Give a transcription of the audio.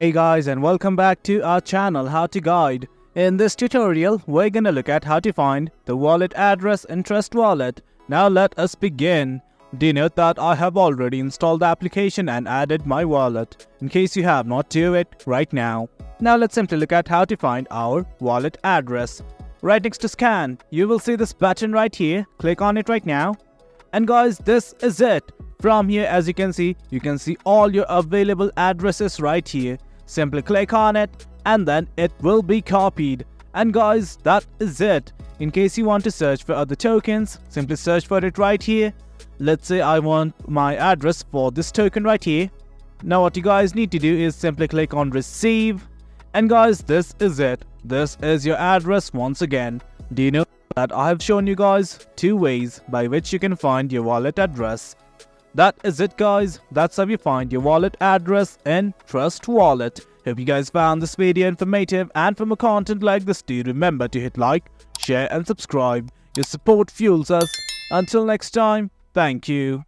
Hey guys, and welcome back to our channel How to Guide. In this tutorial, we're gonna look at how to find the wallet address in Trust Wallet. Now let us begin. Do note that I have already installed the application and added my wallet. In case you have not, do it right now. Now let's simply look at how to find our wallet address. Right next to scan, you will see this button right here. Click on it right now. And guys, this is it. From here, as you can see all your available addresses right here. Simply click on it and then it will be copied. And guys, that is it. In case you want to search for other tokens, simply search for it right here. Let's say I want my address for this token right here. Now what you guys need to do is simply click on receive. And guys, this is it. This is your address once again. Do you know that I have shown you guys two ways by which you can find your wallet address? That is it guys, that's how you find your wallet address in Trust Wallet. Hope you guys found this video informative, and for more content like this, do remember to hit like, share and subscribe. Your support fuels us. Until next time, thank you.